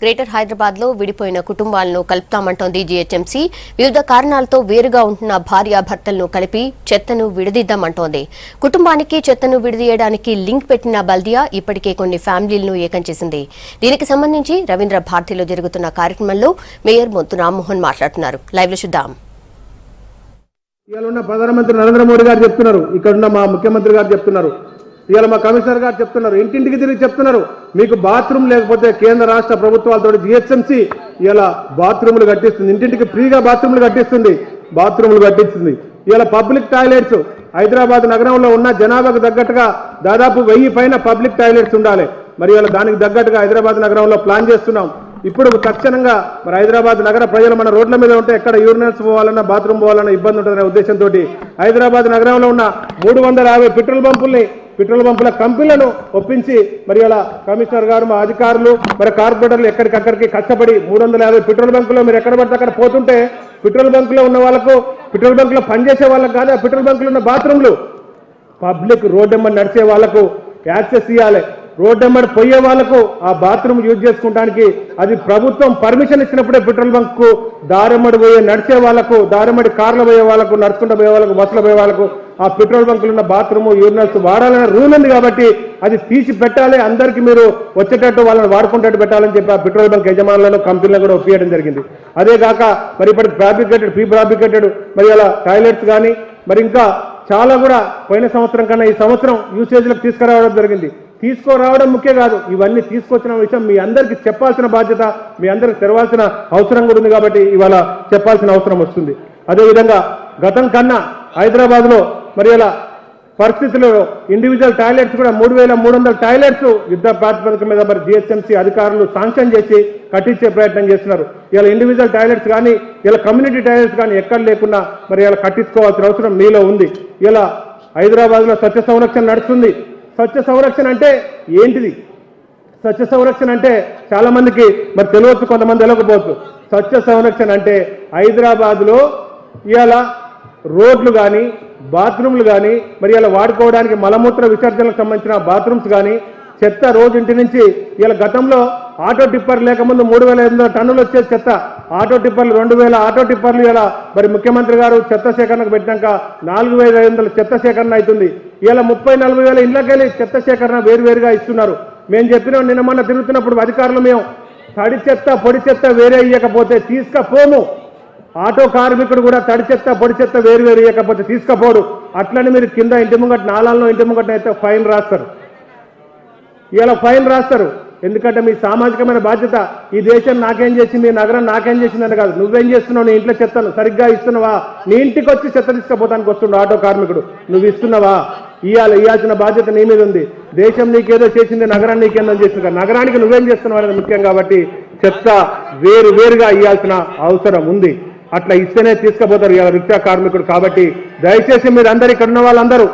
Greater Hyderabad లో విడిపోయిన కుటుంబాలను కలుపుతామంటోంది జీహెచ్ఎంసీ. వివిధ కారణాలతో వేరుగా ఉంటున్న భార్యాభర్తలను కలిపి చెత్తను విడదీద్దామంటోంది. కుటుంబానికి చెత్తను విడదీయడానికి లింక్ పెట్టిన బల్దియా ఇప్పటికే కొన్ని ఫ్యామిలీలను ఏకం చేసింది. దీనికి సంబంధించి రవీంద్ర భారతిలో జరుగుతున్న కార్యక్రమంలో మేయర్ మొత్తు రామ్మోహన్ మాట్లాడుతున్నారు. లైవ్ లో చూద్దాం. ఇవాళ ప్రధానమంత్రి నరేంద్ర మోడీ గారు చెప్తున్నారు, ఇక్కడున్న మా ముఖ్యమంత్రి గారు చెప్తున్నారు, ఇవాళ మా కమిషనర్ గారు చెప్తున్నారు, ఇంటింటికి తిరిగి చెప్తున్నారు, మీకు బాత్రూమ్ లేకపోతే కేంద్ర రాష్ట్ర ప్రభుత్వాలతో జీహెచ్ఎంసీ ఇలా బాత్రూములు కట్టిస్తుంది, ఇంటింటికి ఫ్రీగా బాత్రూములు కట్టిస్తుంది. ఇవాళ పబ్లిక్ టాయిలెట్స్ హైదరాబాద్ నగరంలో ఉన్న జనాభాకు తగ్గట్టుగా దాదాపు 1000 పైన పబ్లిక్ టాయిలెట్స్ ఉండాలి. మరి ఇవాళ దానికి తగ్గట్టుగా హైదరాబాద్ నగరంలో ప్లాన్ చేస్తున్నాం. ఇప్పుడు తక్షణంగా మరి హైదరాబాద్ నగర ప్రజలు మన రోడ్ల మీద ఉంటే ఎక్కడ యూరినల్స్ పోవాలన్నా బాత్రూమ్ పోవాలన్నా ఇబ్బంది ఉంటుందనే ఉద్దేశంతో హైదరాబాద్ నగరంలో ఉన్న 350 పెట్రోల్ పంపుల కంపెనీలను ఒప్పించి మరి అలా కమిషనర్ గారు మా అధికారులు మరి కార్పొరేటర్లు ఎక్కడికక్కడికి కష్టపడి 350 పెట్రోల్ బంకులో మీరు ఎక్కడ పడితే అక్కడ పోతుంటే పెట్రోల్ బంకులో ఉన్న వాళ్ళకు పెట్రోల్ బంకులో పనిచేసే వాళ్ళకు కాదు, ఆ పెట్రోల్ బంకులో ఉన్న బాత్రూమ్లు పబ్లిక్ రోడ్డెమ్మడి నడిచే వాళ్లకు యాక్సెస్ ఇవ్వాలి. రోడ్డెమ్మడి పోయే వాళ్లకు ఆ బాత్రూమ్ యూజ్ చేసుకోవడానికి అది ప్రభుత్వం పర్మిషన్ ఇచ్చినప్పుడే పెట్రోల్ బంక్ కు దారెమ్మడి పోయే నడిచే వాళ్లకు, దారెమ్మడి కార్లు పోయే వాళ్లకు, నడుచుకుంటూ పోయే వాళ్ళకు, బస్సులు పోయే వాళ్ళకు ఆ పెట్రోల్ బంకులు ఉన్న బాత్రూమ్ యూరినల్స్ వాడాలనే రూల్ ఉంది. కాబట్టి అది తీసి పెట్టాలి, అందరికీ మీరు వచ్చేటట్టు వాళ్ళని వాడుకుంటట్టు పెట్టాలని చెప్పి ఆ పెట్రోల్ బంక్ యజమానులను కంపెనీలను కూడా ఒప్పియడం జరిగింది. అదే కాక మరి ఇప్పటికి ప్రీఫాబ్రికేటెడ్ మరి అలా టాయిలెట్స్ కానీ మరి ఇంకా చాలా కూడా పోయిన సంవత్సరం కన్నా ఈ సంవత్సరం యూసేజ్లకు తీసుకురావడం జరిగింది. తీసుకురావడం ముఖ్యం కాదు, ఇవన్నీ తీసుకొచ్చిన విషయం మీ అందరికీ చెప్పాల్సిన బాధ్యత, మీ అందరికి తెరవాల్సిన అవసరం కూడా ఉంది. కాబట్టి ఇవాళ చెప్పాల్సిన అవసరం వస్తుంది. అదేవిధంగా గతం కన్నా హైదరాబాద్లో మరి అలా పరిస్థితుల్లో ఇండివిజువల్ టాయిలెట్స్ కూడా 3300 టాయిలెట్స్ యుద్ధ ప్రాతిపదిక మీద మరి జీహెచ్ఎంసీ అధికారులు శాంక్షన్ చేసి కట్టించే ప్రయత్నం చేస్తున్నారు. ఇలా ఇండివిజువల్ టాయిలెట్స్ కానీ ఇలా కమ్యూనిటీ టాయిలెట్స్ కానీ ఎక్కడ లేకున్నా మరి ఇలా కట్టించుకోవాల్సిన అవసరం మీలో ఉంది. ఇలా హైదరాబాద్లో స్వచ్ఛ సంరక్షణ నడుస్తుంది. స్వచ్ఛ సంరక్షణ అంటే ఏంటిది? స్వచ్ఛ సంరక్షణ అంటే చాలా మందికి మరి తెలియవచ్చు, కొంతమంది తెలియకపోవచ్చు. స్వచ్ఛ సంరక్షణ అంటే హైదరాబాద్లో ఇవాళ రోడ్లు కానీ బాత్రూమ్లు కానీ మరి ఇలా వాడుకోవడానికి మలమూత్ర విసర్జనకు సంబంధించిన బాత్రూమ్స్ కానీ చెత్త రోజు ఇంటి నుంచి ఇలా గతంలో ఆటో టిప్పర్ లేకముందు 3500 టన్నులు వచ్చే చెత్త ఆటో టిప్పర్లు 2000 ఆటో టిప్పర్లు ఇలా మరి ముఖ్యమంత్రి గారు చెత్త సేకరణకు పెట్టినాక 4500 చెత్త సేకరణ అవుతుంది. ఇలా 30-40 వేల ఇళ్లకెళ్ళి చెత్త సేకరణ వేరువేరుగా ఇస్తున్నారు. మేము చెప్పిన నిన్న మొన్న తిరుగుతున్నప్పుడు అధికారులు మేము తడి చెత్త పొడి చెత్త వేరే ఇవ్వకపోతే తీసుకపోము, ఆటో కార్మికుడు కూడా తడి చెత్త పొడి చెత్త వేరువేరు ఇవ్వకపోతే తీసుకపోడు. అట్లని మీరు కింద ఇంటి ముంగట నాలాల్లో ఇంటి ముంగట అయితే ఫైన్ రాస్తారు. ఇలా ఫైన్ రాస్తారు. ఎందుకంటే మీ సామాజికమైన బాధ్యత. ఈ దేశం నాకేం చేసింది, ఈ నగరం నాకేం చేసిందని కాదు, నువ్వేం చేస్తున్నావు, నీ ఇంట్లో చెత్తను సరిగ్గా ఇస్తున్నావా, నీ ఇంటికి వచ్చి చెత్త తీసుకుపోతానికి వస్తుండు ఆటో కార్మికుడు, నువ్వు ఇస్తున్నావా? ఇవ్వాల్సిన బాధ్యత నీ మీద ఉంది. దేశం నీకేదో చేసింది, నగరాన్ని నీకేందో చేసింది, నగరానికి నువ్వేం చేస్తున్నావు అనేది ముఖ్యం. కాబట్టి చెత్త వేరుగా ఇవ్వాల్సిన అవసరం ఉంది. అట్లా ఇస్తేనే తీసుకుపోతారు ఇవాళ రిక్షా కార్మికుడు. కాబట్టి దయచేసి మీరు అందరు ఇక్కడ ఉన్న వాళ్ళందరూ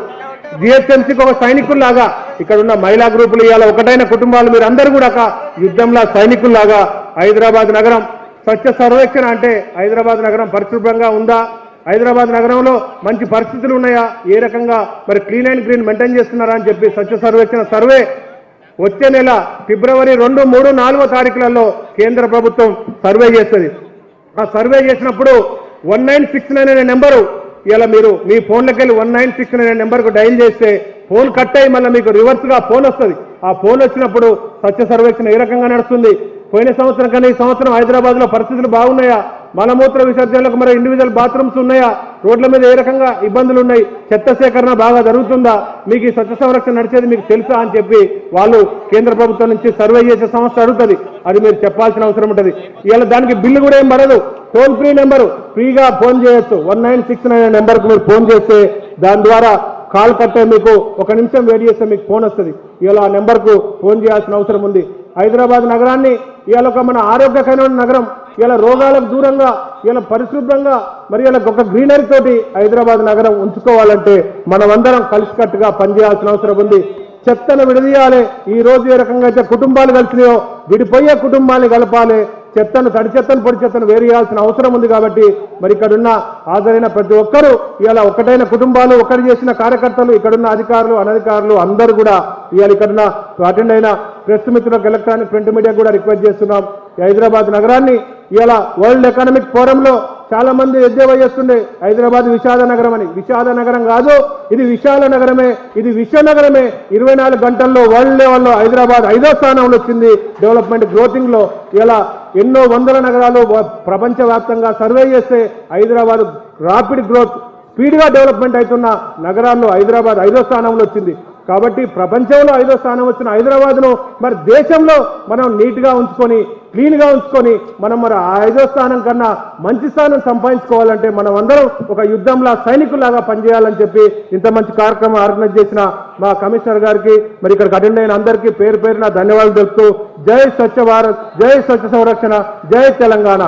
జీహెచ్ఎంసీకి ఒక సైనికుల్లాగా, ఇక్కడ ఉన్న మహిళా గ్రూపులు ఇవాళ ఒకటైన కుటుంబాలు మీరు అందరూ కూడా ఒక యుద్ధంలా సైనికుల్లాగా హైదరాబాద్ నగరం స్వచ్ఛ సర్వేక్షణ అంటే హైదరాబాద్ నగరం పరిశుభ్రంగా ఉందా, హైదరాబాద్ నగరంలో మంచి పరిస్థితులు ఉన్నాయా, ఏ రకంగా మరి క్లీన్ అండ్ గ్రీన్ మెయింటైన్ చేస్తున్నారా అని చెప్పి స్వచ్ఛ సర్వేక్షణ సర్వే వచ్చే నెల ఫిబ్రవరి 2, 3, 4 తారీఖులలో కేంద్ర ప్రభుత్వం సర్వే చేస్తుంది. ఆ సర్వే చేసినప్పుడు 1969 అనే నెంబరు ఇలా మీరు మీ ఫోన్లోకి వెళ్ళి 1969 అనే నెంబర్కు డైల్ చేస్తే ఫోన్ కట్ అయ్యి మళ్ళీ మీకు రివర్స్గా ఫోన్ వస్తుంది. ఆ ఫోన్ వచ్చినప్పుడు స్వచ్ఛ సర్వేక్షణ ఏ రకంగా నడుస్తుంది, పోయిన సంవత్సరం కన్నా ఈ సంవత్సరం హైదరాబాద్లో పరిస్థితులు బాగున్నాయా, మలమూత్ర విసర్జనలకు మరి ఇండివిజువల్ బాత్రూమ్స్ ఉన్నాయా, రోడ్ల మీద ఏ రకంగా ఇబ్బందులు ఉన్నాయి, చెత్త సేకరణ బాగా జరుగుతుందా, మీకు ఈ స్వచ్ఛ సంరక్షణ నడిచేది మీకు తెలుసా అని చెప్పి వాళ్ళు కేంద్ర ప్రభుత్వం నుంచి సర్వే చేసే సంస్థ అడుగుతుంది. అది మీరు చెప్పాల్సిన అవసరం ఉంటుంది. ఇలా దానికి బిల్లు కూడా ఏం పడదు, టోల్ ఫ్రీ నెంబరు, ఫ్రీగా ఫోన్ చేయొచ్చు. 1969 నెంబర్కు మీరు ఫోన్ చేస్తే దాని ద్వారా కాల్ కట్టే మీకు 1 నిమిషం వెయిట్ చేస్తే మీకు ఫోన్ వస్తుంది. ఇలా ఆ నెంబర్కు ఫోన్ చేయాల్సిన అవసరం ఉంది. హైదరాబాద్ నగరాన్ని ఇవాళ ఒక మన ఆరోగ్యకరమైన నగరం, ఇలా రోగాలకు దూరంగా, ఇలా పరిశుభ్రంగా మరి ఇలా ఒక గ్రీనరీ తోటి హైదరాబాద్ నగరం ఉంచుకోవాలంటే మనమందరం కలిసికట్టుగా పనిచేయాల్సిన అవసరం ఉంది. చెత్తను విడదీయాలి. ఈ రోజు ఏ రకంగా అయితే కుటుంబాలు కలిసినాయో విడిపోయే కుటుంబాన్ని కలపాలి. చెత్తను తడి చెత్తను పొడి చెత్తను వేరేయాల్సిన అవసరం ఉంది. కాబట్టి మరి ఇక్కడున్న హాజరైన ప్రతి ఒక్కరూ ఇలా ఒకటైన కుటుంబాలు, ఒకటి చేసిన కార్యకర్తలు, ఇక్కడున్న అధికారులు అనధికారులు అందరూ కూడా ఇవాళ ఇక్కడున్న అటెండ్ అయిన ప్రెస్ మిత్రులకు, ఎలక్ట్రానిక్ ప్రింట్ మీడియా కూడా రిక్వెస్ట్ చేస్తున్నాం. ఈ హైదరాబాద్ నగరాన్ని ఇలా వరల్డ్ ఎకనామిక్ ఫోరంలో చాలా మంది ఎద్దేవా చేస్తుండే హైదరాబాద్ విషాద నగరం అని. విషాద నగరం కాదు, ఇది విశాల నగరమే, ఇది విశ్వ నగరమే. 24 గంటల్లో వరల్డ్ లెవెల్లో హైదరాబాద్ 5వ స్థానంలో వచ్చింది డెవలప్మెంట్ గ్రోతింగ్ లో. ఇలా ఎన్నో వందల నగరాలు ప్రపంచవ్యాప్తంగా సర్వే చేస్తే హైదరాబాద్ రాపిడ్ గ్రోత్ స్పీడ్గా డెవలప్మెంట్ అవుతున్న నగరాల్లో హైదరాబాద్ 5వ స్థానంలో వచ్చింది. కాబట్టి ప్రపంచంలో 5వ స్థానం వచ్చిన హైదరాబాద్ను మరి దేశంలో మనం నీట్గా ఉంచుకొని క్లీన్గా ఉంచుకొని మనం మరి 5వ స్థానం కన్నా మంచి స్థానం సంపాదించుకోవాలంటే మనం అందరం ఒక యుద్ధంలా సైనికులాగా పనిచేయాలని చెప్పి ఇంత మంచి కార్యక్రమం ఆర్గనైజ్ చేసిన మా కమిషనర్ గారికి మరి ఇక్కడికి అటెండ్ అయిన అందరికీ పేరు పేరున ధన్యవాదాలు తెలుపుతూ జై స్వచ్ఛ భారత్, జై స్వచ్ఛ సంరక్షణ, జై తెలంగాణ.